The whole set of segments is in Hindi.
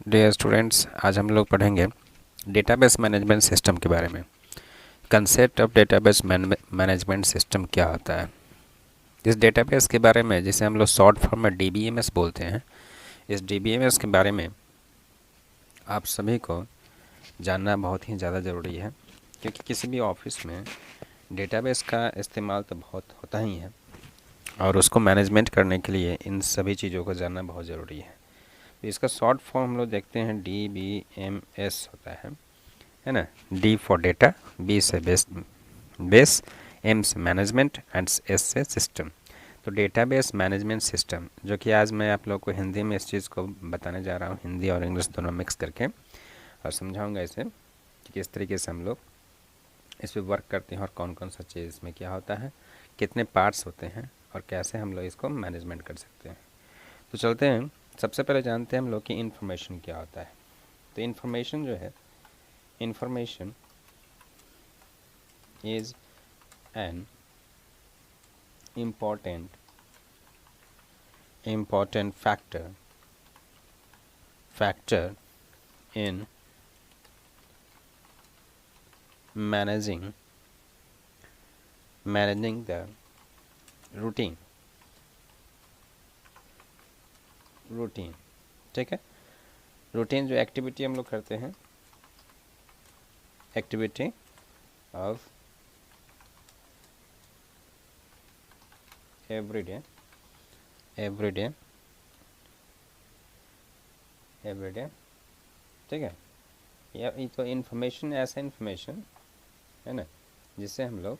डियर स्टूडेंट्स, आज हम लोग पढ़ेंगे डेटाबेस मैनेजमेंट सिस्टम के बारे में। Concept of database management system क्या होता है। इस डेटाबेस के बारे में, जिसे हम लोग शॉर्ट फॉर्म में DBMS बोलते हैं, इस DBMS के बारे में आप सभी को जानना बहुत ही ज़्यादा ज़रूरी है, क्योंकि किसी भी ऑफिस में डेटाबेस का इस्तेमाल तो बहुत होता ही है और उसको मैनेजमेंट करने के लिए इन सभी चीज़ों को जानना बहुत ज़रूरी है। तो इसका शॉर्ट फॉर्म हम लोग देखते हैं DBMS होता है ना। D फॉर डेटा, B से बेस, M से मैनेजमेंट एंड S से सिस्टम। तो डेटाबेस मैनेजमेंट सिस्टम, जो कि आज मैं आप लोग को हिंदी में इस चीज़ को बताने जा रहा हूँ, हिंदी और इंग्लिश दोनों मिक्स करके, और समझाऊंगा इसे कि किस तरीके से हम लोग इस पर वर्क करते हैं और कौन कौन सा चीज़ इसमें क्या होता है, कितने पार्ट्स होते हैं और कैसे हम लोग इसको मैनेजमेंट कर सकते हैं। तो चलते हैं, सबसे पहले जानते हैं हम लोग कि इन्फॉर्मेशन क्या होता है। तो इन्फॉर्मेशन जो है, information is an important factor in managing the routine, ठीक है। रूटीन जो एक्टिविटी हम लोग करते हैं, एक्टिविटी ऑफ एवरीडे, ठीक है। या तो इन्फॉर्मेशन, ऐसा इन्फॉर्मेशन है ना, जिससे हम लोग,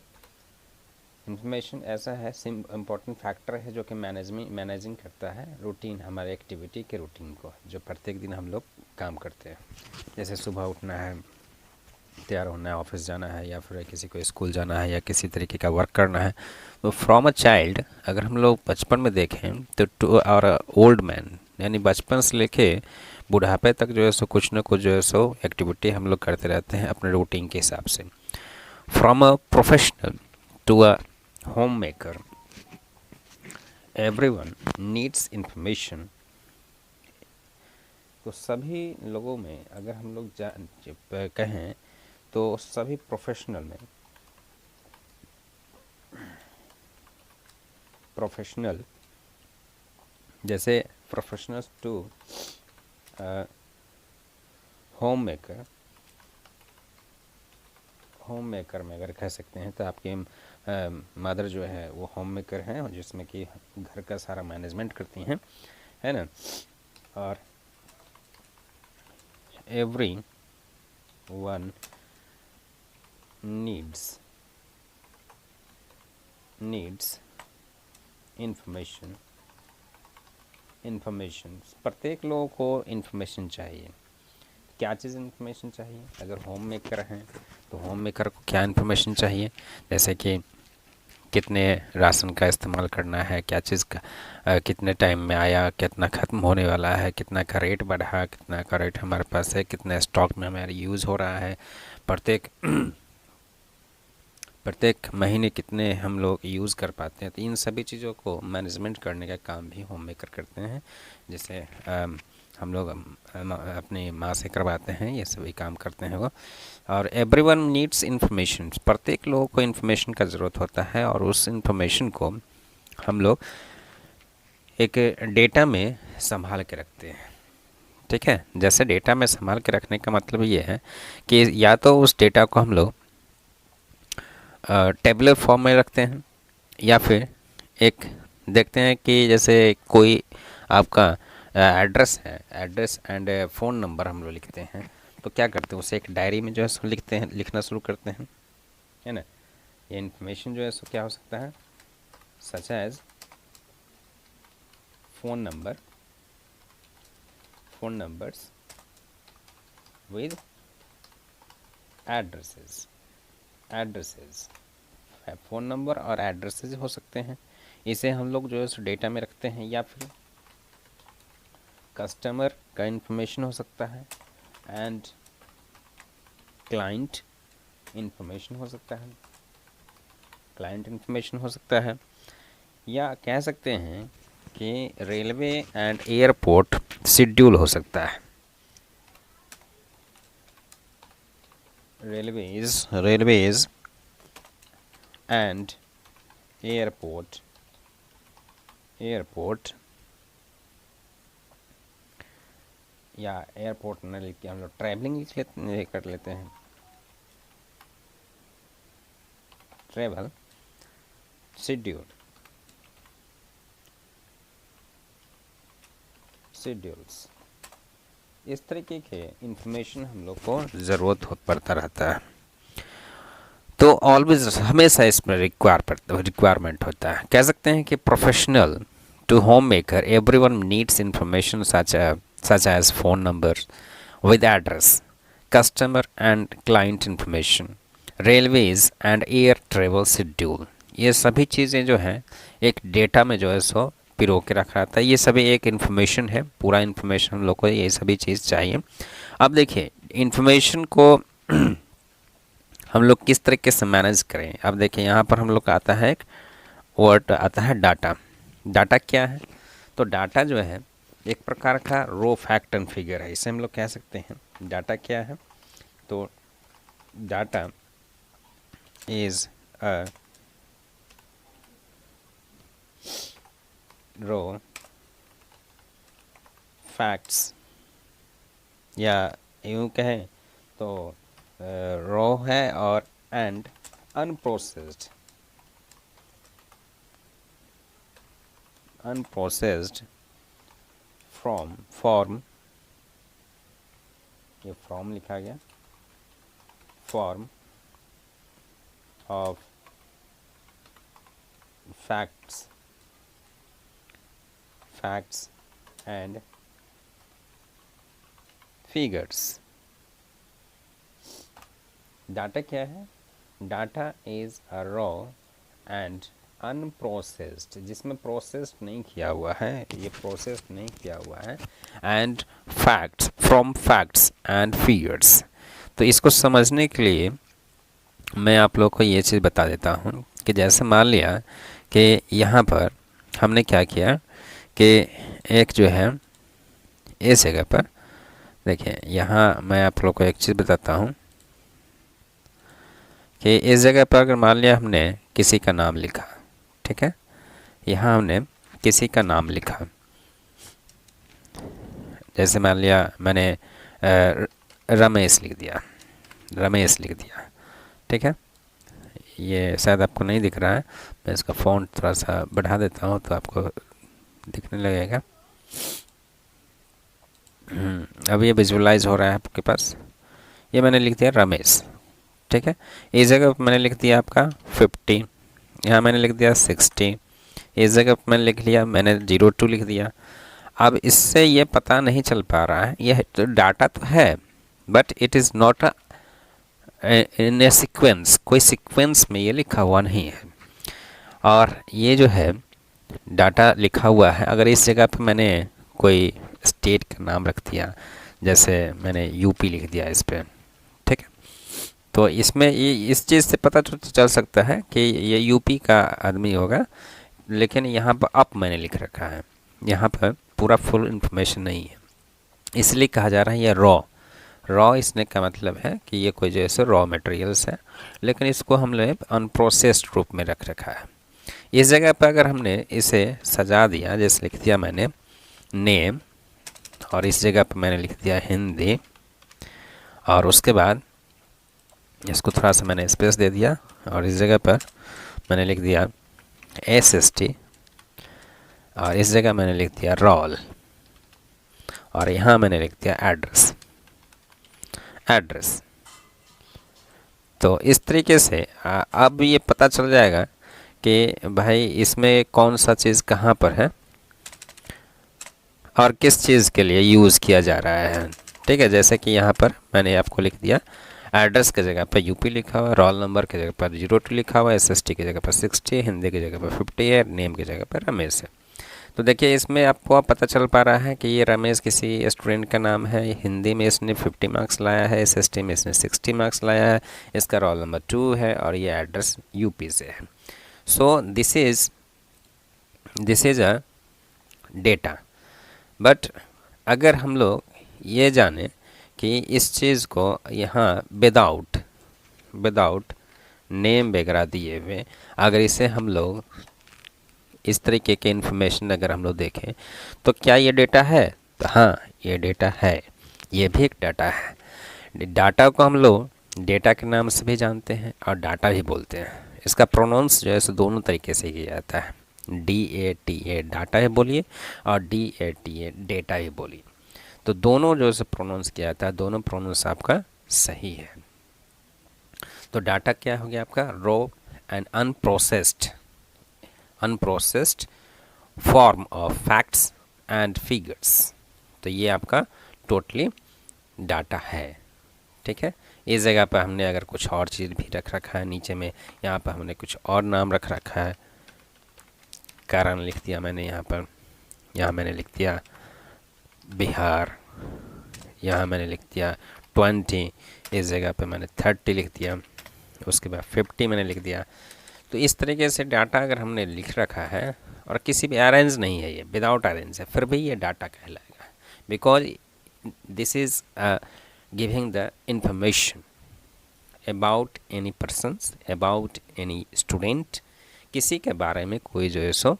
इन्फॉर्मेशन ऐसा है, इम्पोर्टेंट फैक्टर है जो कि मैनेजिंग करता है रूटीन, हमारे एक्टिविटी के रूटीन को, जो प्रत्येक दिन हम लोग काम करते हैं। जैसे सुबह उठना है, तैयार होना है, ऑफिस जाना है, या फिर किसी को स्कूल जाना है, या किसी तरीके का वर्क करना है। तो फ्रॉम अ चाइल्ड, अगर हम लोग बचपन में देखें तो टू और ओल्ड मैन, यानी बचपन से लेके बुढ़ापे तक जो है सो कुछ न कुछ जो है सो एक्टिविटी हम लोग करते रहते हैं अपने रूटीन के हिसाब से। From a professional to a home maker, everyone needs information. तो सभी लोगों में, अगर हम लोग कहें तो सभी प्रोफेशनल में, प्रोफेशनल जैसे professionals to home maker, home maker में अगर कह सकते हैं तो आपके मदर जो है वो होम मेकर हैं, और जिसमें कि घर का सारा मैनेजमेंट करती हैं, है ना। और एवरी वन नीड्स इंफॉर्मेशन, प्रत्येक लोगों को इंफॉर्मेशन चाहिए। क्या चीज़ इन्फॉर्मेशन चाहिए? अगर होम मेकर हैं तो होम मेकर को क्या इन्फॉर्मेशन चाहिए, जैसे कि कितने राशन का इस्तेमाल करना है, क्या चीज़ का कितने टाइम में आया, कितना ख़त्म होने वाला है, कितना का रेट बढ़ा, कितना का रेट हमारे पास है, कितना स्टॉक में हमारा यूज़ हो रहा है, प्रत्येक महीने कितने हम लोग यूज़ कर पाते हैं। तो इन सभी चीज़ों को मैनेजमेंट करने का काम भी होम मेकर करते हैं, जिसे हम लोग अपनी माँ से करवाते हैं, ये सभी काम करते हैं वो। और एवरीवन नीड्स इन्फॉर्मेशन, प्रत्येक लोगों को इन्फॉर्मेशन का ज़रूरत होता है, और उस इन्फॉर्मेशन को हम लोग एक डेटा में संभाल के रखते हैं, ठीक है। जैसे डेटा में संभाल के रखने का मतलब ये है कि या तो उस डेटा को हम लोग टेबुलर फॉर्म में रखते हैं, या फिर एक देखते हैं कि जैसे कोई आपका एड्रेस है, एड्रेस एंड फ़ोन नंबर हम लोग लिखते हैं, तो क्या करते हैं, उसे एक डायरी में जो है सो लिखते हैं, लिखना शुरू करते हैं, है ना। ये इन्फॉर्मेशन जो है सो क्या हो सकता है, such as phone numbers with addresses, phone number और एड्रेसेस हो सकते हैं। इसे हम लोग जो है सो डेटा में रखते हैं, या फिर कस्टमर का इन्फॉर्मेशन हो सकता है, एंड क्लाइंट इन्फॉर्मेशन हो सकता है, या कह सकते हैं कि रेलवे एंड एयरपोर्ट शेड्यूल हो सकता है, railways and airport या एयरपोर्ट न लिख के हम लोग ट्रैवलिंग कर लेते हैं, ट्रेवल शेड्यूल्स, इस तरीके के इंफॉर्मेशन हम लोग को ज़रूरत पड़ता रहता है। तो ऑलवेज हमेशा इसमें रिक्वायरमेंट होता है। कह सकते हैं कि professional to home maker everyone needs information such as phone numbers with address, customer and client information, railways and air travel schedule। ये सभी चीज़ें जो हैं एक डेटा में जो है सो पिरो के रखा रहता है। ये सभी एक इन्फॉर्मेशन है, पूरा इन्फॉर्मेशन हम लोग को ये सभी चीज़ चाहिए। अब देखिए इन्फॉर्मेशन को हम लोग किस तरीके से मैनेज करें। अब देखिए यहाँ पर हम लोग का आता है एक वर्ड आता है डाटा। डाटा क्या है? तो डाटा जो है एक प्रकार का रो फैक्ट एंड फिगर है, इसे हम लोग कह सकते हैं। डाटा क्या है? तो data is a raw facts, या यूँ कहें तो रो है और एंड अनप्रोसेस्ड फॉर्म, ये फॉर्म लिखा गया, form of facts and figures. Data क्या है? Data is a raw and unprocessed, जिसमें प्रोसेस्ड नहीं किया हुआ है, ये प्रोसेस्ड नहीं किया हुआ है, and facts from facts and figures. तो इसको समझने के लिए मैं आप लोग को ये चीज़ बता देता हूँ कि जैसे मान लिया कि यहाँ पर हमने क्या किया कि एक जो है इस जगह पर देखिए, यहाँ मैं आप लोग को एक चीज़ बताता हूँ कि इस जगह पर अगर मान लिया हमने किसी का नाम लिखा, ठीक है, यहाँ हमने किसी का नाम लिखा, जैसे मान लिया मैंने रमेश लिख दिया, ठीक है। ये शायद आपको नहीं दिख रहा है, मैं इसका फ़ॉन्ट थोड़ा सा बढ़ा देता हूँ तो आपको दिखने लगेगा। अब ये विजुअलाइज हो रहा है आपके पास। ये मैंने लिख दिया रमेश, ठीक है। इस जगह पर मैंने लिख दिया आपका 50, यहाँ मैंने लिख दिया 60, इस जगह पर मैंने लिख लिया, मैंने 02 लिख दिया। अब इससे ये पता नहीं चल पा रहा है, यह तो डाटा तो है but it is not in A sequence, कोई सीक्वेंस में ये लिखा हुआ नहीं है। और ये जो है डाटा लिखा हुआ है, अगर इस जगह पर मैंने कोई स्टेट का नाम रख दिया, जैसे मैंने यूपी लिख दिया इस पर, ठीक है, तो इसमें ये इस चीज़ से पता चल सकता है कि ये यूपी का आदमी होगा, लेकिन यहाँ पर अप मैंने लिख रखा है, यहाँ पर पूरा फुल इन्फॉर्मेशन नहीं है, इसलिए कहा जा रहा है ये रॉ इसने का मतलब है कि ये कोई जैसे रॉ मटेरियल्स है, लेकिन इसको हम लोग अनप्रोसेस्ड रूप में रख रखा है। इस जगह पर अगर हमने इसे सजा दिया, जैसे लिख दिया मैंने नेम, और इस जगह पर मैंने लिख दिया हिंदी, और उसके बाद इसको थोड़ा सा मैंने स्पेस दे दिया, और इस जगह पर मैंने लिख दिया SST, और इस जगह मैंने लिख दिया रोल, और यहाँ मैंने लिख दिया एड्रेस। तो इस तरीके से अब ये पता चल जाएगा कि भाई इसमें कौन सा चीज़ कहाँ पर है और किस चीज़ के लिए यूज़ किया जा रहा है, ठीक है। जैसे कि यहाँ पर मैंने आपको लिख दिया एड्रेस की जगह पर यूपी लिखा हुआ, रोल नंबर की जगह पर 02 लिखा हुआ, SST की जगह पर 60, हिंदी की जगह पर 50 है, नेम की जगह पर रमेश है। तो देखिए इसमें आपको पता चल पा रहा है कि ये रमेश किसी स्टूडेंट का नाम है, हिंदी में इसने 50 मार्क्स लाया है, SST में इसने 60 मार्क्स लाया है, इसका रोल नंबर 2 है, और ये एड्रेस यूपी से है। So this is a data. But अगर हम लोग ये जाने कि इस चीज़ को यहाँ विदाउट विदाउट नेम वगैरह दिए हुए, अगर इसे हम लोग इस तरीके के इन्फॉर्मेशन अगर हम लोग देखें तो क्या ये डेटा है? तो हाँ, ये डेटा है, ये भी एक डाटा है। डाटा को हम लोग डेटा के नाम से भी जानते हैं और डाटा भी बोलते हैं। इसका प्रोनाउंस जो है सो दोनों तरीके से किया जाता है। DATA डाटा ही बोलिए और DATA डेटा ही बोलिए, तो दोनों जो है प्रोनाउंस किया जाता है, दोनों प्रोनाउंस आपका सही है। तो डाटा क्या हो गया आपका? Raw and unprocessed form of facts and figures. तो ये आपका टोटली डाटा है, ठीक है। इस जगह पर हमने अगर कुछ और चीज़ भी रख रखा है नीचे में, यहाँ पर हमने कुछ और नाम रख रखा है, कारण लिख दिया मैंने यहाँ पर, यहाँ मैंने लिख दिया बिहार, यहाँ मैंने लिख दिया 20, इस जगह पे मैंने 30 लिख दिया, उसके बाद 50 मैंने लिख दिया। तो इस तरीके से डाटा अगर हमने लिख रखा है और किसी भी अरेंज नहीं है, ये विदाउट अरेंज है, फिर भी ये डाटा कहलाएगा, because this is giving the information about any persons, about any student, किसी के बारे में कोई जो है सो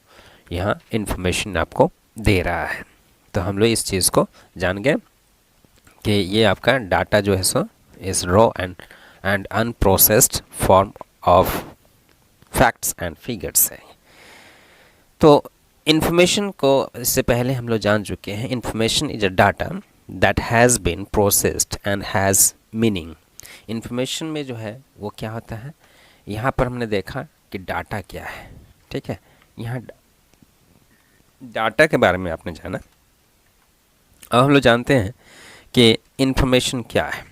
यहाँ इंफॉर्मेशन आपको दे रहा है। तो हम लोग इस चीज़ को जान गए कि ये आपका डाटा जो है सो इस raw and unprocessed form of facts and figures है। तो इन्फॉर्मेशन को इससे पहले हम लोग जान चुके हैं, information is a data that has been processed and has meaning. Information में जो है वो क्या होता है, यहाँ पर हमने देखा कि डाटा क्या है, ठीक है। यहाँ डाटा के बारे में आपने जाना। अब हम लोग जानते हैं कि इन्फॉर्मेशन क्या है।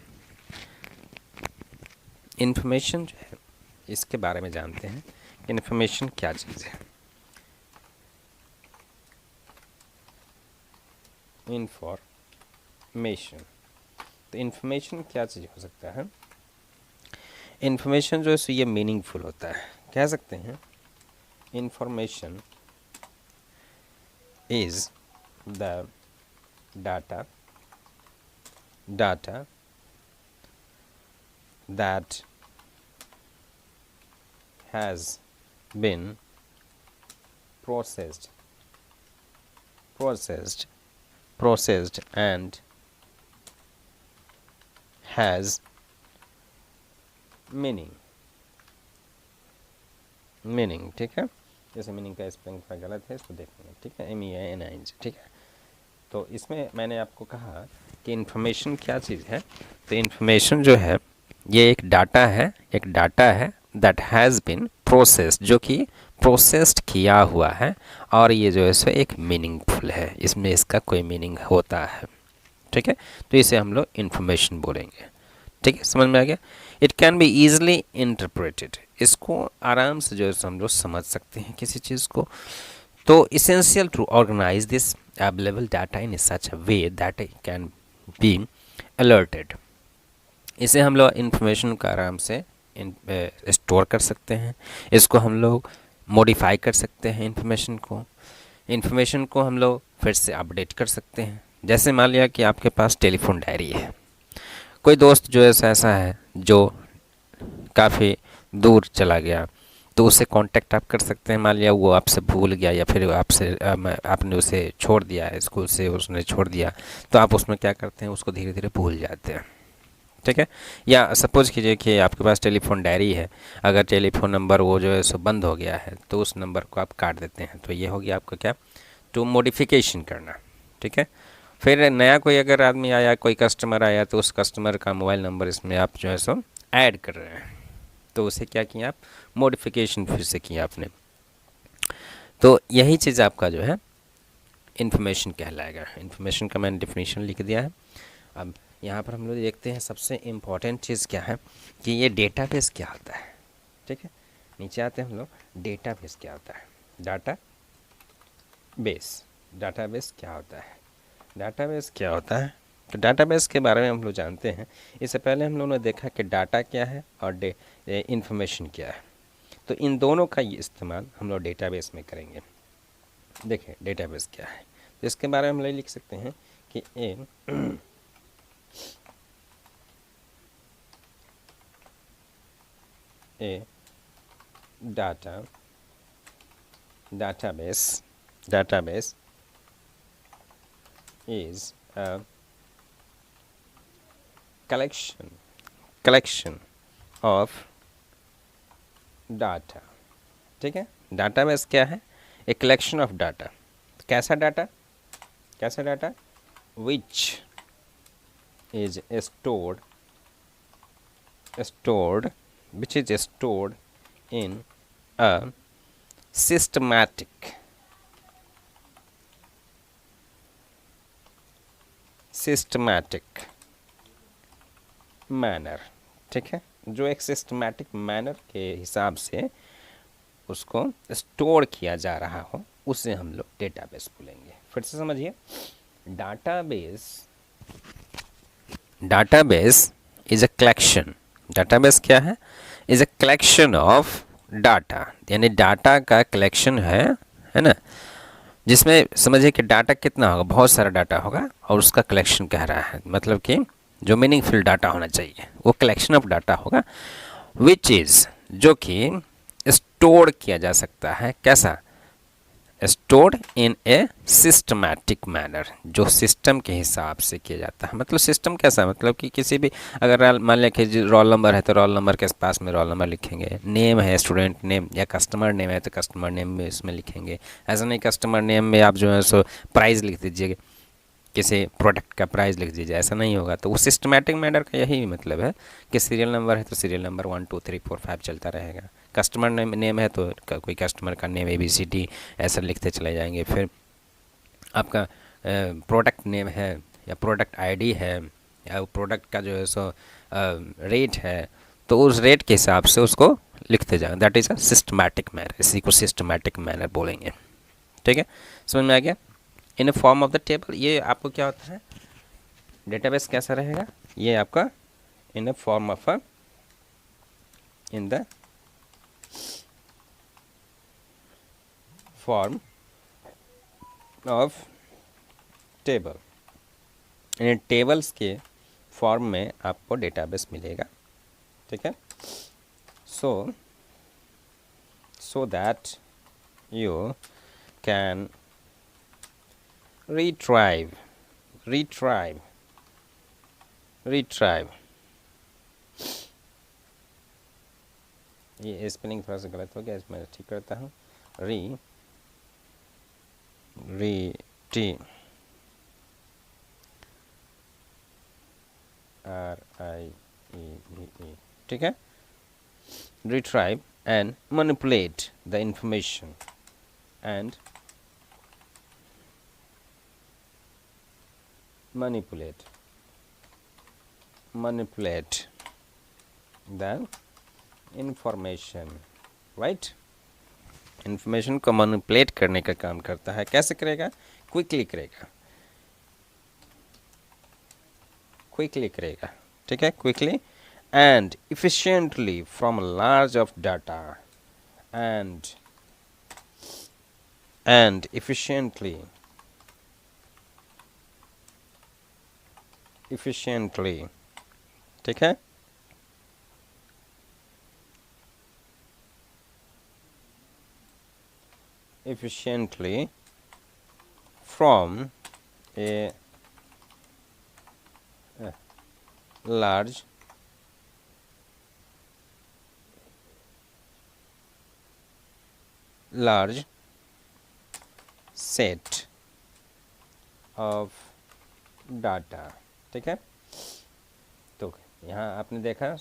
इन्फॉर्मेशन जो है इसके बारे में जानते हैं कि इन्फॉर्मेशन क्या चीज़ है। इन्फॉर्मेशन, तो इन्फॉर्मेशन क्या चीज़ हो सकता है? इन्फॉर्मेशन जो है सो ये मीनिंगफुल होता है, कह सकते हैं information is the data that has been processed and has meaning, ठीक है। जैसे मीनिंग का स्पेलिंग थोड़ा गलत है, इसको देखेंगे, ठीक है, MEINING, ठीक है। तो इसमें मैंने आपको कहा कि इन्फॉर्मेशन क्या चीज़ है। तो इन्फॉर्मेशन जो है ये एक डाटा है दैट हैज़ बीन प्रोसेस्ड, जो कि प्रोसेस्ड किया हुआ है, और ये जो है सो एक मीनिंगफुल है, इसमें इसका कोई मीनिंग होता है, ठीक है। तो इसे हम लोग इन्फॉर्मेशन बोलेंगे, ठीक है, समझ में आ गया। It can be easily interpreted, इसको आराम से जो है हम लोग समझ सकते हैं किसी चीज़ को। तो essential to organize this available data in such a way that can be alerted. इसे हम लोग इन्फॉर्मेशन का आराम से स्टोर कर सकते हैं, इसको हम लोग मॉडिफाई कर सकते हैं, इन्फॉर्मेशन को हम लोग फिर से अपडेट कर सकते हैं। जैसे मान लिया कि आपके पास टेलीफोन डायरी है, कोई दोस्त जो ऐसा है जो काफ़ी दूर चला गया, तो उससे कांटेक्ट आप कर सकते हैं। मान लिया वो आपसे भूल गया या फिर आपने उसे छोड़ दिया है, स्कूल से उसने छोड़ दिया, तो आप उसमें क्या करते हैं, उसको धीरे धीरे भूल जाते हैं, ठीक है। या सपोज कीजिए कि आपके पास टेलीफोन डायरी है, अगर टेलीफोन नंबर वो जो है सो बंद हो गया है, तो उस नंबर को आप काट देते हैं। तो ये हो गया आपका क्या, टू मॉडिफिकेशन करना, ठीक है। फिर नया कोई अगर आदमी आया, कोई कस्टमर आया, तो उस कस्टमर का मोबाइल नंबर इसमें आप जो है सो ऐड कर रहे हैं, तो उसे क्या किया आप, मॉडिफिकेशन फिर से किया आपने। तो यही चीज़ आपका जो है इन्फॉर्मेशन कहलाएगा। इन्फॉर्मेशन का मैंने डिफिनीशन लिख दिया है। अब यहाँ पर हम लोग देखते हैं सबसे इम्पॉर्टेंट चीज़ क्या है कि ये डेटाबेस क्या होता है, ठीक है। नीचे आते हैं हम लोग, डेटाबेस क्या होता है। डाटाबेस क्या होता है, डाटाबेस क्या होता है। तो डाटाबेस के बारे में हम लोग जानते हैं। इससे पहले हम लोगों ने देखा कि डाटा क्या है और इन्फॉर्मेशन क्या है। तो इन दोनों का ये इस्तेमाल हम लोग डेटाबेस में करेंगे। देखें डेटाबेस क्या है, तो इसके बारे में हम लोग लिख सकते हैं कि a database is a collection of data. ठीक है, डाटाबेस क्या है? A collection of data. कैसा data? Which is stored in a systematic manner. ठीक है, जो एक सिस्टमैटिक मैनर के हिसाब से उसको स्टोर किया जा रहा हो, उसे हम लोग डेटाबेस बोलेंगे। फिर से समझिए, database is a collection. Database क्या है? Is a collection of data, यानी डाटा का कलेक्शन है ना, जिसमें समझिए कि डाटा कितना होगा, बहुत सारा डाटा होगा और उसका कलेक्शन कह रहा है, मतलब कि जो मीनिंगफुल डाटा होना चाहिए वो कलेक्शन ऑफ डाटा होगा। विच इज़, जो कि स्टोर किया जा सकता है। कैसा? Stored in A systematic manner, जो सिस्टम के हिसाब से किया जाता है। मतलब सिस्टम कैसा? मतलब कि किसी भी, अगर मान लें कि रोल नंबर है तो रोल नंबर के पास में रोल नंबर लिखेंगे, नेम है स्टूडेंट नेम, या कस्टमर नेम है तो कस्टमर नेम में इसमें लिखेंगे। ऐसा नहीं कस्टमर नेम में आप जो है सो प्राइस लिख दीजिए, किसी प्रोडक्ट का प्राइस लिख दीजिए, ऐसा नहीं होगा। तो वो सिस्टमैटिक मैनर का यही मतलब है कि सीरियल नंबर है तो सीरियल नंबर 1 2 3 4 5 चलता रहेगा। कस्टमर नेम है तो कोई कस्टमर का नेम ABCD ऐसा लिखते चले जाएंगे। फिर आपका प्रोडक्ट नेम है या प्रोडक्ट ID है या प्रोडक्ट का जो है सो रेट है, तो उस रेट के हिसाब से उसको लिखते जाएंगे। That is a systematic manner, इसी को सिस्टमैटिक मैनर बोलेंगे। ठीक है, समझ में आ गया? In a form of the table, ये आपको क्या होता है, डेटाबेस कैसा रहेगा? ये आपका in a form of in the form of table, in tables के फॉर्म में आपको डेटाबेस मिलेगा। ठीक है, so that you can retrieve ये स्पेलिंग थोड़ा सा गलत हो गया, इसमें ठीक करता हूँ। RIEVE, ठीक है, retrieve and manipulate the information and manipulate the information, right? Information को मैनिपुलेट करने का काम करता है। कैसे करेगा? क्विकली करेगा। ठीक है, quickly and efficiently from large of data and efficiently ठीक है, efficiently from a large set of data। ठीक है, तो यहाँ आपने देखा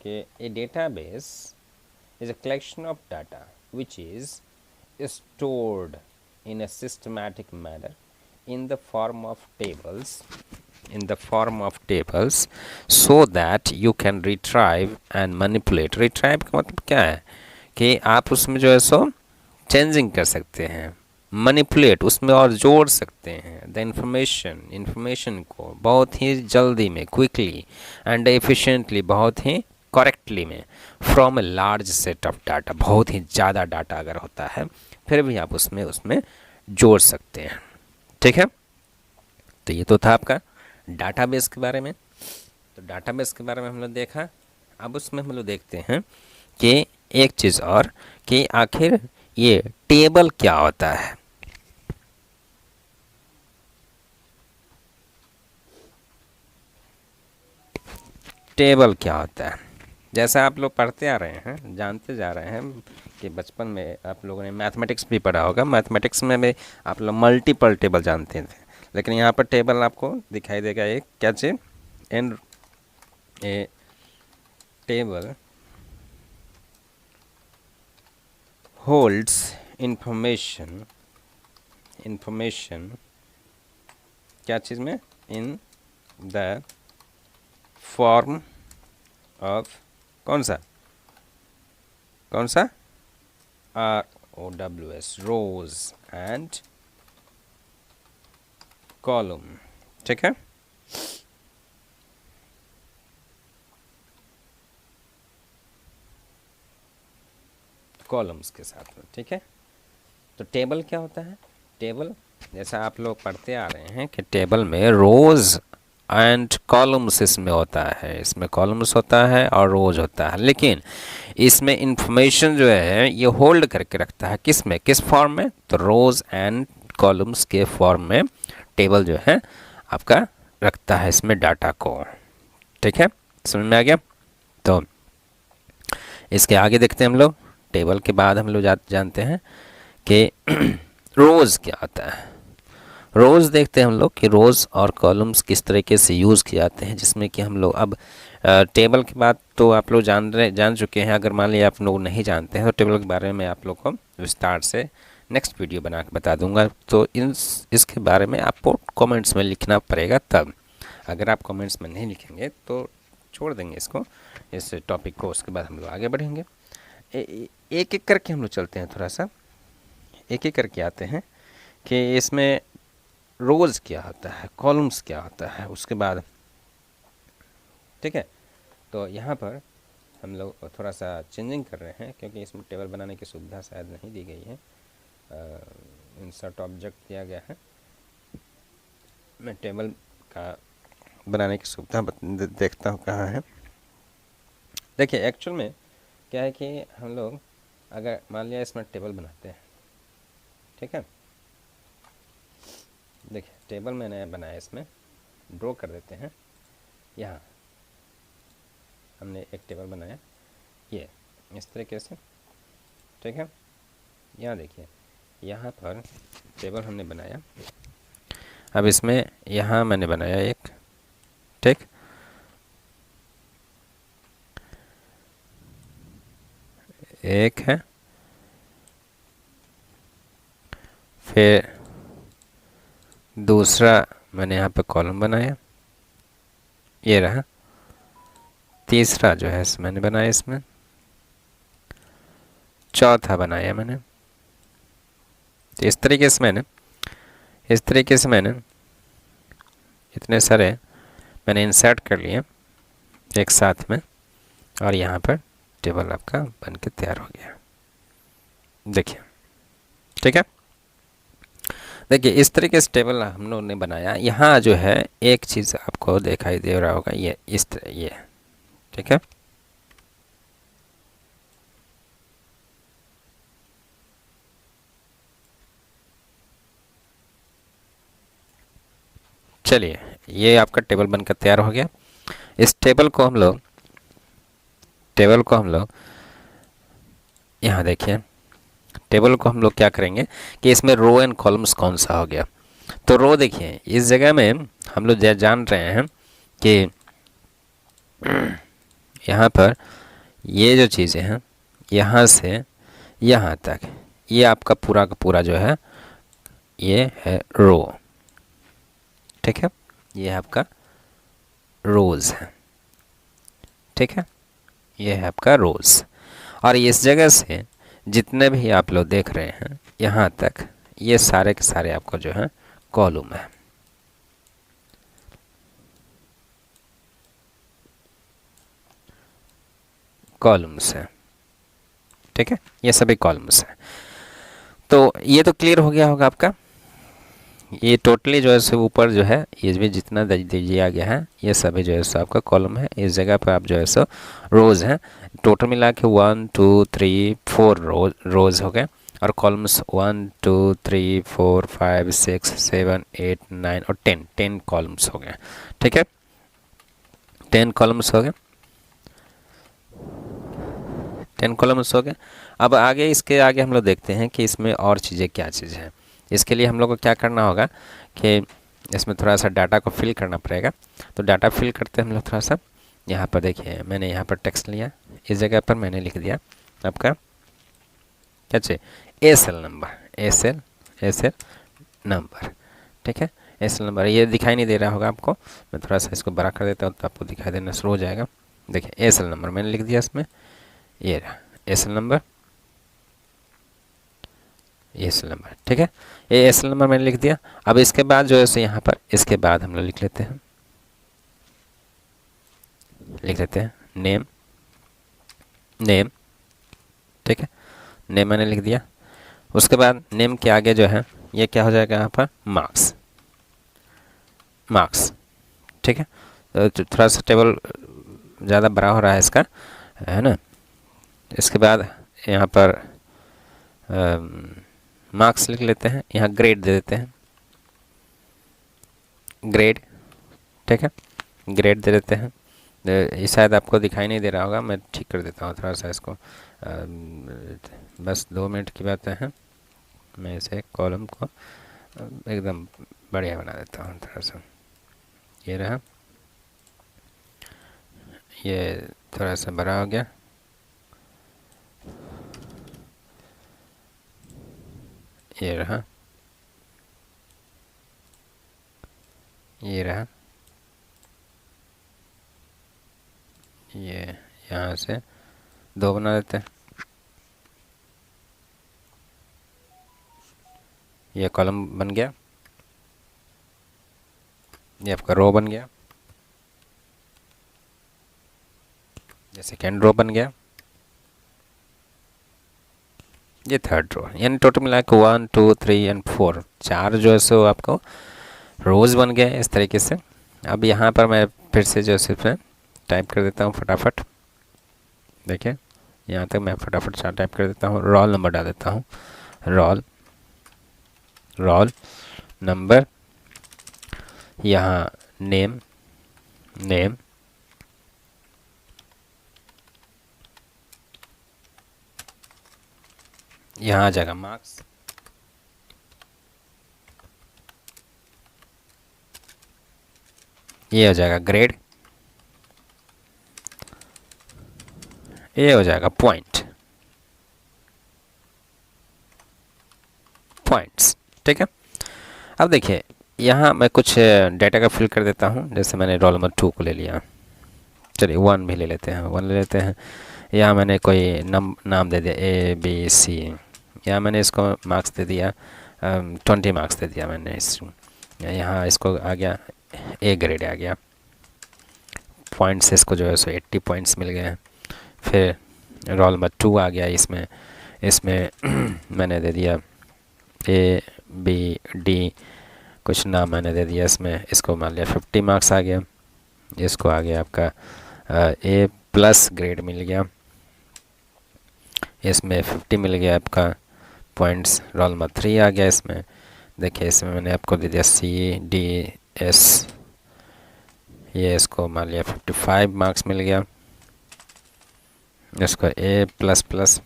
कि a database is a collection of data which is stored in a systematic manner in the form of tables so that you can retrieve and manipulate। retrieve का मतलब क्या है कि आप उसमें जो है सो चेंजिंग कर सकते हैं, मैनिपुलेट उसमें और जोड़ सकते हैं द इंफॉर्मेशन को बहुत ही जल्दी में, क्विकली एंड एफिशिएंटली, बहुत ही करेक्टली में, from a large set of data, बहुत ही ज़्यादा डाटा अगर होता है फिर भी आप उसमें जोड़ सकते हैं। ठीक है, तो ये तो था आपका डाटाबेस के बारे में। तो डाटाबेस के बारे में हम लोग देखा, अब उसमें हम लोग देखते हैं कि एक चीज़ और कि आखिर ये टेबल क्या होता है। टेबल क्या होता है? जैसा आप लोग पढ़ते आ रहे हैं, जानते जा रहे हैं कि बचपन में आप लोगों ने मैथमेटिक्स भी पढ़ा होगा। मैथमेटिक्स में भी आप लोग मल्टीपल टेबल जानते थे, लेकिन यहाँ पर टेबल आपको दिखाई देगा एक क्या चीज़, an a table holds information क्या चीज़ में, इन द फॉर्म ऑफ कौन सा ROWS, रोज एंड कॉलम। ठीक है, कॉलम्स के साथ में। ठीक है, तो टेबल क्या होता है? टेबल जैसा आप लोग पढ़ते आ रहे हैं कि टेबल में रोज एंड कॉलम्स इसमें होता है, इसमें कॉलम्स होता है और रोज होता है, लेकिन इसमें इंफॉर्मेशन जो है ये होल्ड करके रखता है किस में, किस फॉर्म में? तो रोज एंड कॉलम्स के फॉर्म में टेबल जो है आपका रखता है इसमें डाटा को। ठीक है, समझ में आ गया? तो इसके आगे देखते हैं हम लोग। टेबल के बाद हम लोग जानते हैं कि रोज क्या होता है। रोज देखते हैं हम लोग कि रोज और कॉलम्स किस तरीके से यूज़ किए जाते हैं, जिसमें कि हम लोग अब टेबल की बात तो आप लोग जान चुके हैं। अगर मान लिया आप लोग नहीं जानते हैं तो टेबल के बारे में आप लोग को विस्तार से नेक्स्ट वीडियो बना के बता दूंगा। तो इसके बारे में आपको कमेंट्स में लिखना पड़ेगा तब। अगर आप कमेंट्स में नहीं लिखेंगे तो छोड़ देंगे इसको, इस टॉपिक को। उसके बाद हम लोग आगे बढ़ेंगे। एक एक करके हम लोग चलते हैं, थोड़ा सा एक एक करके आते हैं कि इसमें रोज़ क्या होता है, कॉलम्स क्या होता है, उसके बाद। ठीक है, तो यहाँ पर हम लोग थोड़ा सा चेंजिंग कर रहे हैं क्योंकि इसमें टेबल बनाने की सुविधा शायद नहीं दी गई है। इंसर्ट ऑब्जेक्ट दिया गया है। मैं टेबल का बनाने की सुविधा देखता हूँ कहाँ है। देखिए, एक्चुअल में क्या है कि हम लोग अगर मान लिया इसमें टेबल बनाते हैं, ठीक है, देखिए टेबल मैंने बनाया, इसमें ड्रॉ कर देते हैं। यहाँ हमने एक टेबल बनाया, ये इस तरीके से। ठीक है, यहाँ देखिए, यहाँ पर टेबल हमने बनाया। अब इसमें यहाँ मैंने बनाया एक, ठीक, एक है, फिर दूसरा मैंने यहाँ पे कॉलम बनाया, ये रहा। तीसरा जो है मैंने बनाया, इसमें चौथा बनाया मैंने। तो इस तरीके से मैंने इतने सारे मैंने इंसर्ट कर लिए एक साथ में, और यहाँ पर टेबल आपका बन के तैयार हो गया। देखिए, ठीक है, देखिए इस तरीके से टेबल हम लोगों ने बनाया। यहाँ जो है एक चीज़ आपको दिखाई दे रहा होगा, ये इस तरह, ये, ठीक है, चलिए ये आपका टेबल बनकर तैयार हो गया। इस टेबल को हम लोग यहाँ देखिए, टेबल को हम लोग क्या करेंगे कि इसमें रो एंड कॉलम्स कौन सा हो गया। तो रो देखिए, इस जगह में हम लोग जान रहे हैं कि यहाँ पर ये जो चीज़ें हैं, यहाँ से यहाँ तक, ये आपका पूरा का पूरा जो है ये है रो। ठीक है, ये आपका रोज़ है। ठीक है, ये है आपका रोज़। और इस जगह से जितने भी आप लोग देख रहे हैं यहाँ तक, ये सारे के सारे आपको जो है कॉलम है। कॉलम्स है, ठीक है, ये सभी कॉलम्स हैं। तो ये तो क्लियर हो गया होगा आपका ये टोटली जो है सो ऊपर जो है ये भी जितना दिया गया है ये सभी जो है सो आपका कॉलम है। इस जगह पर आप जो है सो रोज़ हैं, टोटल मिला के 1 2 3 4 रोज़ हो गए, और कॉलम्स 1 2 3 4 5 6 7 8 9 और 10 कॉलम्स हो गए। ठीक है, 10 कॉलम्स हो गए, 10 कॉलम्स हो गए। अब आगे इसके आगे हम लोग देखते हैं कि इसमें और चीज़ें क्या चीज़ है। इसके लिए हम लोग को क्या करना होगा कि इसमें थोड़ा सा डाटा को फिल करना पड़ेगा। तो डाटा फिल करते हैं हम लोग थोड़ा सा। यहाँ पर देखिए मैंने यहाँ पर टेक्स्ट लिया, इस जगह पर मैंने लिख दिया आपका क्या चाहिए, S L number, S L number. ठीक है, एस एल नंबर ये दिखाई नहीं दे रहा होगा आपको, मैं थोड़ा सा इसको बड़ा कर देता हूँ तो आपको दिखाई देना शुरू हो जाएगा। देखिए एस एल नंबर मैंने लिख दिया इसमें, ये रहा S L number, S L number. ठीक है, ये एस एल नंबर मैंने लिख दिया। अब इसके बाद जो है सो यहाँ पर इसके बाद हम लोग लिख लेते हैं, नेम, नेम। ठीक है, नेम मैंने लिख दिया। उसके बाद नेम के आगे जो है ये क्या हो जाएगा यहाँ पर, मार्क्स, मार्क्स। ठीक है, तो थोड़ा सा टेबल ज़्यादा बड़ा हो रहा है इसका, है ना। इसके बाद यहाँ पर मार्क्स लिख लेते हैं, यहाँ ग्रेड दे देते हैं, ग्रेड। ठीक है, ग्रेड दे देते हैं। ये शायद आपको दिखाई नहीं दे रहा होगा, मैं ठीक कर देता हूँ थोड़ा सा इसको, बस 2 मिनट की बातें हैं। मैं इसे कॉलम को एकदम बढ़िया बना देता हूँ थोड़ा सा, ये रहा, ये थोड़ा सा बड़ा हो गया। ये रहा, ये रहा, ये यहाँ से 2 बना देते हैं। ये कॉलम बन गया, ये आपका रो बन गया, ये सेकेंड रो बन गया, ये थर्ड रो। यानी टोटल मिला के 1 2 3 एंड 4, 4 जो है सो आपको रोज़ बन गए इस तरीके से। अब यहाँ पर मैं फिर से जो सिर्फ टाइप कर देता हूँ फटाफट। देखिए यहाँ तक मैं फटाफट 4 टाइप कर देता हूँ, रोल नंबर डाल देता हूँ, रोल नंबर, यहाँ नेम, यहाँ आ जाएगा मार्क्स, ये हो जाएगा ग्रेड, ये हो जाएगा पॉइंट्स। ठीक है, अब देखिए यहाँ मैं कुछ डाटा का फिल कर देता हूँ। जैसे मैंने रोल नंबर 2 को ले लिया, चलिए 1 भी ले लेते हैं, 1 ले लेते हैं। यहाँ मैंने कोई नाम दे दिया ABC, यहाँ मैंने इसको मार्क्स दे दिया 20 मार्क्स दे दिया मैंने यहाँ इसको आ गया A ग्रेड आ गया, पॉइंट्स इसको जो है सो 80 पॉइंट्स मिल गए हैं। फिर रोल नंबर 2 आ गया, इसमें मैंने दे दिया ABD कुछ नाम मैंने दे दिया इसमें, इसको मान लिया 50 मार्क्स आ गया। इसको आ गया आपका A+ ग्रेड मिल गया, इसमें 50 मिल गया आपका पॉइंट्स। रोल नंबर 3 आ गया इसमें, देखिए इसमें मैंने आपको दे दिया CDS, ये इसको मान लिया 55 मार्क्स मिल गया। इसको A++,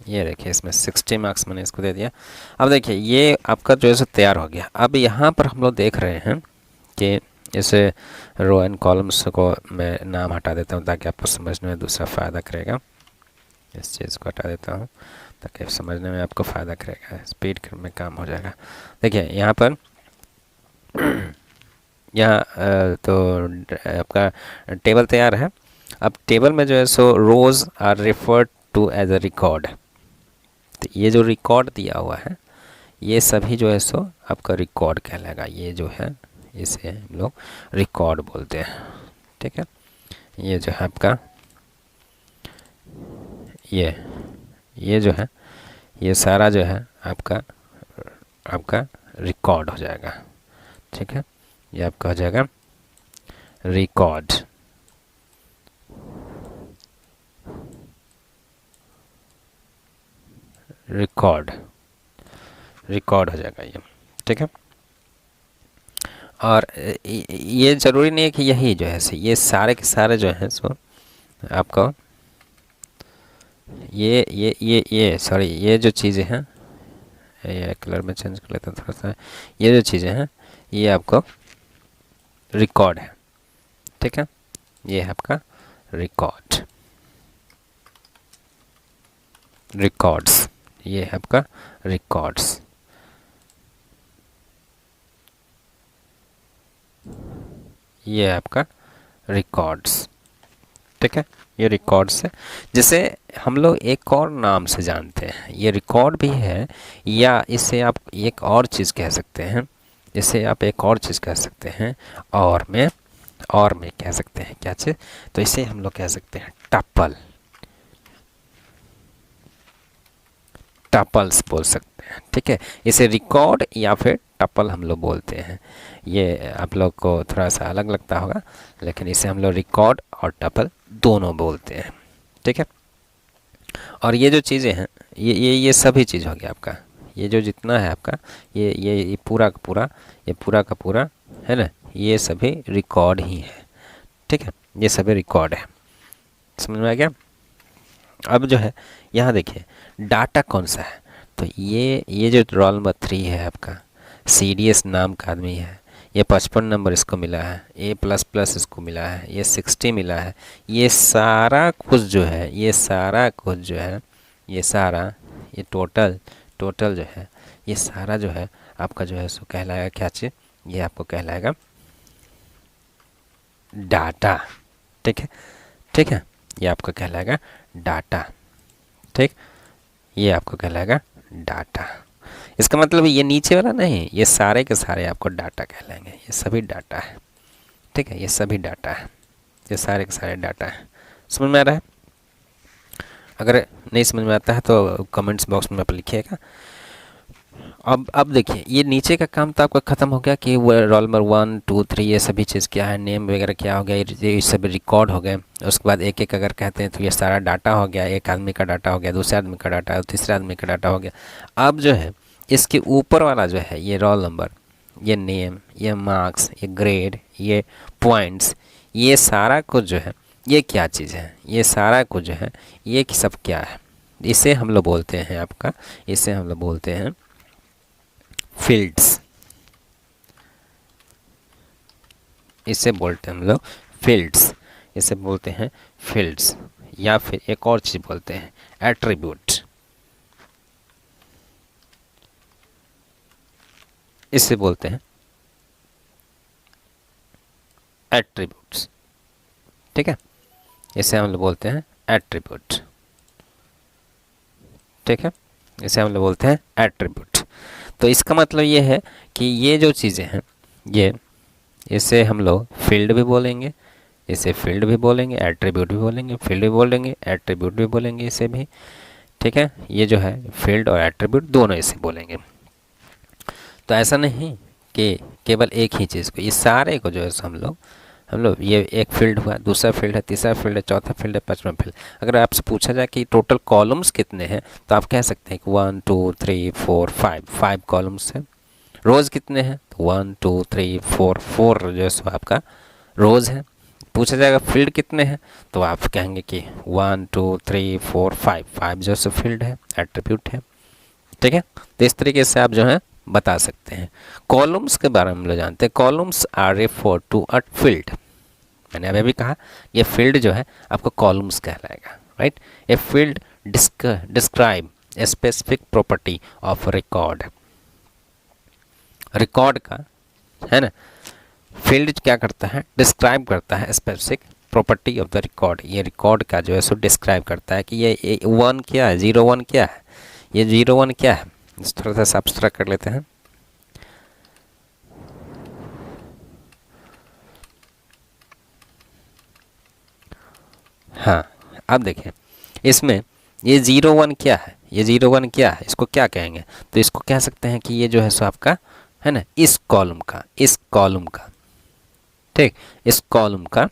ये देखिए इसमें 60 मार्क्स मैंने इसको दे दिया। अब देखिए ये आपका जो है सो तैयार हो गया। अब यहाँ पर हम लोग देख रहे हैं कि इसे रो एंड कॉलम्स को मैं नाम हटा देता हूँ ताकि आपको समझने में दूसरा फ़ायदा करेगा। इस चीज़ को हटा देता हूँ ताकि समझने में आपको फ़ायदा करेगा, स्पीड में काम हो जाएगा। देखिए यहाँ पर यहाँ तो आपका टेबल तैयार है। अब टेबल में जो है सो rows are referred to as a record, तो ये जो रिकॉर्ड दिया हुआ है ये सभी जो है सो आपका रिकॉर्ड कहलाएगा। ये जो है इसे हम लोग रिकॉर्ड बोलते हैं। ठीक है, ये जो है आपका ये जो है ये सारा जो है आपका आपका रिकॉर्ड हो जाएगा। ठीक है, ये आपका हो जाएगा रिकॉर्ड। रिकॉर्ड रिकॉर्ड हो जाएगा ये। ठीक है, और ये ज़रूरी नहीं है कि यही जो है ये सारे के सारे जो हैं सो आपको ये सॉरी, ये जो चीज़ें हैं, ये कलर में चेंज कर लेता हूँ थोड़ा सा, ये जो चीज़ें हैं ये आपको रिकॉर्ड है। ठीक है, ये है आपका रिकॉर्ड, रिकॉर्ड्स, ये है आपका रिकॉर्ड्स। ये है आपका रिकॉर्ड्स। ठीक है, ये रिकॉर्ड्स है, जिसे हम लोग एक और नाम से जानते हैं। ये रिकॉर्ड भी है, या इसे आप एक और चीज़ कह सकते हैं, इसे आप एक और चीज़ कह सकते हैं, और में कह सकते हैं क्या चीज़, तो इसे हम लोग कह सकते हैं टपल, टपल्स बोल सकते हैं। ठीक है, इसे रिकॉर्ड या फिर टपल हम लोग बोलते हैं। ये आप लोग को थोड़ा सा अलग लगता होगा, लेकिन इसे हम लोग रिकॉर्ड और टपल दोनों बोलते हैं। ठीक है, और ये जो चीज़ें हैं, ये सभी चीज़ हो गया आपका, ये जो जितना है आपका, ये पूरा का पूरा, ये पूरा का पूरा है ना, ये सभी रिकॉर्ड ही है। ठीक है, ये सभी रिकॉर्ड है। समझ में आ गया? अब जो है यहाँ देखिए डाटा कौन सा है, तो ये जो रोल नंबर 3 है आपका, CDS नाम का आदमी है, ये 55 नंबर इसको मिला है, A++ इसको मिला है, ये 60 मिला है। ये सारा कुछ जो है, ये सारा कुछ जो है, ये सारा, ये टोटल जो है, ये सारा जो है आपका जो है सो कहलाएगा क्या चीज़, ये आपको कहलाएगा डाटा। ठीक है, ठीक है, ये आपको कहलाएगा डाटा। ठीक, ये आपको कहलाएगा डाटा। इसका मतलब ये नीचे वाला नहीं, ये सारे के सारे आपको डाटा कहलाएंगे, ये सभी डाटा है। ठीक है, ये सभी डाटा है, ये सारे के सारे डाटा है। समझ में आ रहा है? अगर नहीं समझ में आता है तो कमेंट्स बॉक्स में आप लिखिएगा। अब देखिए, ये नीचे का काम तो आपका ख़त्म हो गया कि वो रोल नंबर 1 2 3 ये सभी चीज़ क्या है, नेम वगैरह क्या हो गया, ये सभी रिकॉर्ड हो गए। उसके बाद एक एक अगर कहते हैं तो ये सारा डाटा हो गया, एक आदमी का डाटा हो गया, दूसरे आदमी का डाटा, तीसरे आदमी का डाटा हो गया। अब जो है इसके ऊपर वाला जो है, ये रोल नंबर, ये नेम, ये मार्क्स, ये ग्रेड, ये पॉइंट्स, ये सारा कुछ जो है ये क्या चीज़ है, ये सारा कुछ जो है ये सब क्या है, इसे हम लोग बोलते हैं आपका, इसे हम लोग बोलते हैं फील्ड्स। इसे बोलते हैं हम लोग फील्ड्स, इसे बोलते हैं फील्ड्स, या फिर एक और चीज़ बोलते हैं एट्रीब्यूट। इसे बोलते हैं एट्रीब्यूट्स। ठीक है, इसे हम लोग बोलते हैं एट्रीब्यूट। ठीक है, इसे हम लोग बोलते हैं एट्रीब्यूट। तो इसका मतलब ये है कि ये जो चीज़ें हैं ये, इसे हम लोग फील्ड भी बोलेंगे, इसे फील्ड भी बोलेंगे, एट्रीब्यूट भी बोलेंगे, फील्ड भी बोलेंगे, एट्रीब्यूट भी बोलेंगे इसे भी। ठीक है, ये जो है फील्ड और एट्रीब्यूट दोनों इसे बोलेंगे। तो ऐसा नहीं कि केवल एक ही चीज़ को, ये सारे को जो है हम लोग ये एक फील्ड हुआ, दूसरा फील्ड है, तीसरा फील्ड है, चौथा फील्ड है, पांचवा फील्ड। अगर आपसे पूछा जाए कि टोटल कॉलम्स कितने हैं, तो आप कह सकते हैं कि 1 2 3 4 5 कॉलम्स हैं। रोज़ कितने हैं, तो 1 2 3 4 जो है सो आपका रोज़ है। पूछा जाएगा फील्ड कितने हैं, तो आप कहेंगे कि 1 2 3 4 5 जो है फील्ड है, एट्रीब्यूट है। ठीक है, तो इस तरीके से आप जो है बता सकते हैं। कॉलम्स के बारे में हम लोग जानते हैं, columns are refer to a field. मैंने अभी कहा ये फील्ड जो है आपको कॉलम्स कहलाएगा, right. A field describe a specific property of record. Record का है ना, फील्ड क्या करता है, डिस्क्राइब करता है specific property of the record. ये रिकॉर्ड का जो है सो डिस्क्राइब करता है कि ये 1 क्या है, 01 क्या है, ये 01 क्या है। इस थोड़ा सा साफ सुथरा कर लेते हैं। हाँ, अब देखें इसमें ये 01 क्या है, ये 01 क्या है, इसको क्या कहेंगे, तो इसको कह सकते हैं कि ये जो है सो आपका है ना इस कॉलम का, ठीक, इस कॉलम का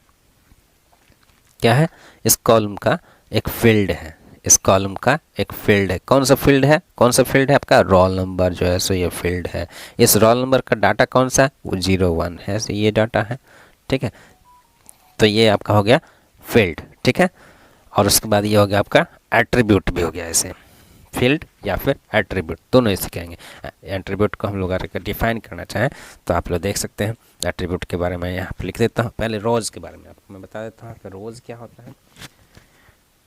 क्या है, इस कॉलम का एक फील्ड है, इस कॉलम का एक फील्ड है। कौन सा फील्ड है, कौन सा फील्ड है आपका, रोल नंबर जो है सो ये फील्ड है। इस रोल नंबर का डाटा कौन सा है, वो 01 है, सो ये डाटा है, ठीक है। तो ये आपका हो गया फील्ड, ठीक है। और उसके बाद ये हो गया आपका एट्रीब्यूट भी हो गया, ऐसे फील्ड या फिर एट्रीब्यूट दोनों इसे कहेंगे। एट्रीब्यूट को हम लोग अगर डिफाइन करना चाहें तो आप लोग देख सकते हैं। एट्रीब्यूट के बारे में यहाँ पर लिख देता हूँ। पहले रोज़ के बारे में आपको मैं बता देता हूँ कि रोज़ क्या होता है।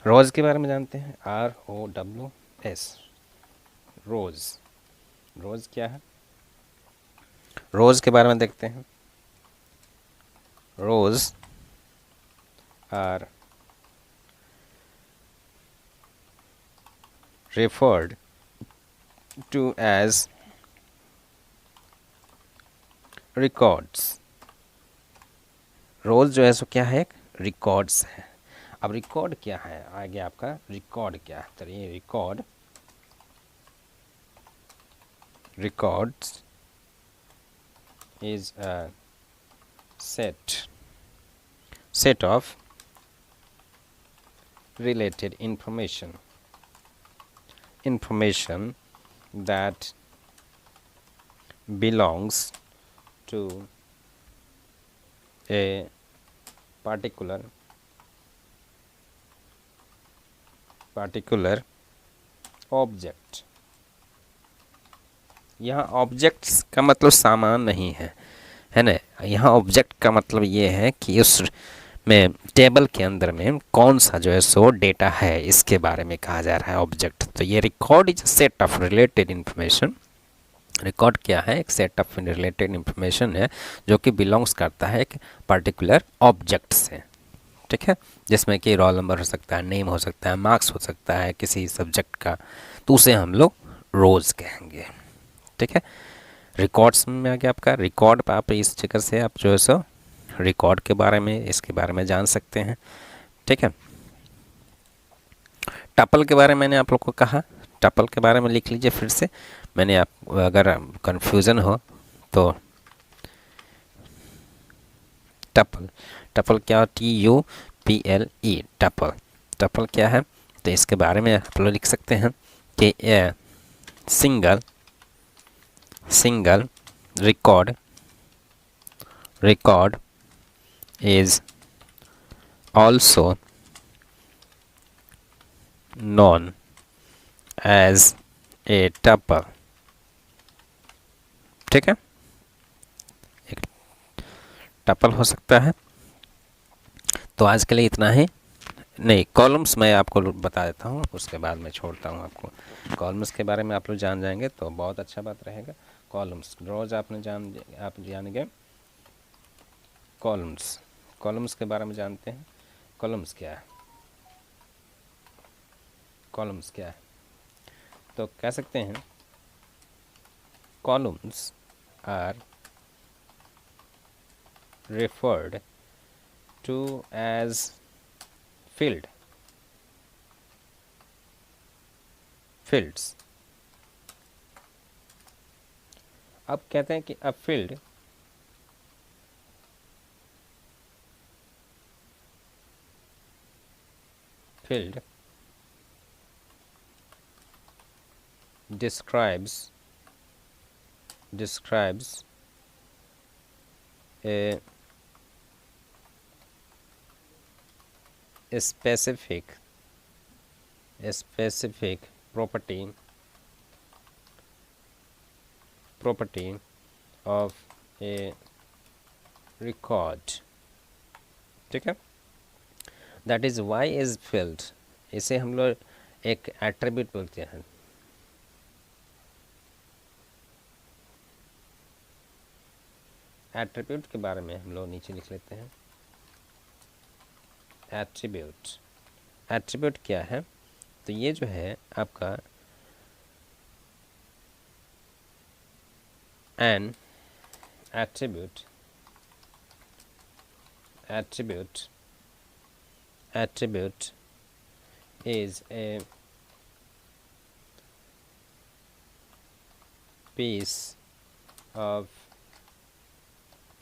रोज़ के बारे में जानते हैं, ROWS, रोज़। रोज़ क्या है, रोज़ के बारे में देखते हैं। Rows are referred to as records। Rows जो है सो क्या है, एक रिकॉर्ड्स है। अब रिकॉर्ड क्या है, आगे आपका रिकॉर्ड क्या है, तो ये records is a set of related information that belongs to a particular object. यहाँ ऑब्जेक्ट्स का मतलब सामान नहीं है, है ना। यहाँ ऑब्जेक्ट का मतलब ये है कि उस में टेबल के अंदर में कौन सा जो है सो डेटा है, इसके बारे में कहा जा रहा है ऑब्जेक्ट। तो ये record is set of related information. Record क्या है, एक सेट ऑफ रिलेटेड इन्फॉर्मेशन है जो कि बिलोंग्स करता है एक पर्टिकुलर ऑब्जेक्ट से, ठीक है। जिसमें कि रोल नंबर हो सकता है, नेम हो सकता है, मार्क्स हो सकता है किसी सब्जेक्ट का, तो उसे हम लोग रोज़ कहेंगे, ठीक है। रिकॉर्ड्स में आ गया आपका रिकॉर्ड। आप इस जगह से आप जो है सो रिकॉर्ड के बारे में, इसके बारे में जान सकते हैं, ठीक है। टपल के बारे में मैंने आप लोग को कहा, टपल के बारे में लिख लीजिए फिर से। मैंने आप अगर कंफ्यूजन हो तो टपल क्या, TUPLE, टपल क्या है, तो इसके बारे में आप लोग लिख सकते हैं कि single record is also known as a tuple, ठीक है। एक टपल हो सकता है। तो आज के लिए इतना ही। नहीं, कॉलम्स मैं आपको बता देता हूँ, उसके बाद मैं छोड़ता हूँ आपको। कॉलम्स के बारे में आप लोग जान जाएंगे तो बहुत अच्छा बात रहेगा। कॉलम्स रोज़ आप जान गए। कॉलम्स के बारे में जानते हैं। कॉलम्स क्या है, तो कह सकते हैं columns are referred to as fields। अब कहते हैं कि a field describes a specific property of a record, ठीक है। That is why is field, इसे हम लोग एक एट्रीब्यूट बोलते हैं। एट्रीब्यूट के बारे में हम लोग नीचे लिख लेते हैं। एट्रीब्यूट क्या है, तो ये जो है आपका N attribute is a piece of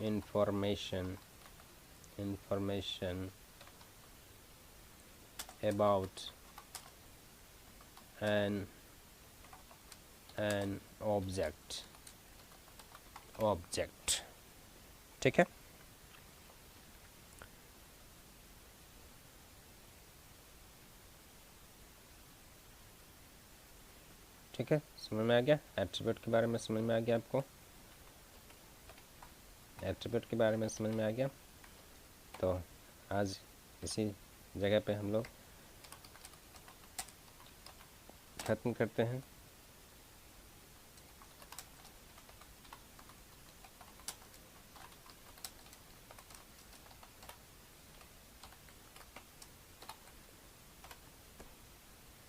information about an object ठीक है। ठीक है, समझ में आ गया। एट्रीब्यूट के बारे में समझ में आ गया आपको, एट्रीब्यूट के बारे में समझ में आ गया। तो आज इसी जगह पे हम लोग ख़त्म करते हैं।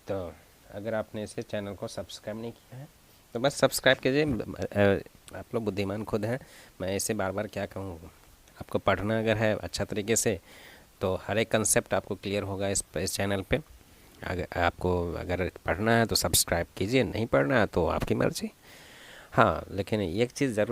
तो अगर आपने इसे चैनल को सब्सक्राइब नहीं किया है तो बस सब्सक्राइब कीजिए। आप लोग बुद्धिमान खुद हैं, मैं इसे बार बार क्या कहूँ। आपको पढ़ना अगर है अच्छा तरीके से तो हर एक कंसेप्ट आपको क्लियर होगा इस चैनल पे। अगर पढ़ना है तो सब्सक्राइब कीजिए, नहीं पढ़ना है तो आपकी मर्ज़ी। हाँ, लेकिन एक चीज़ ज़रूर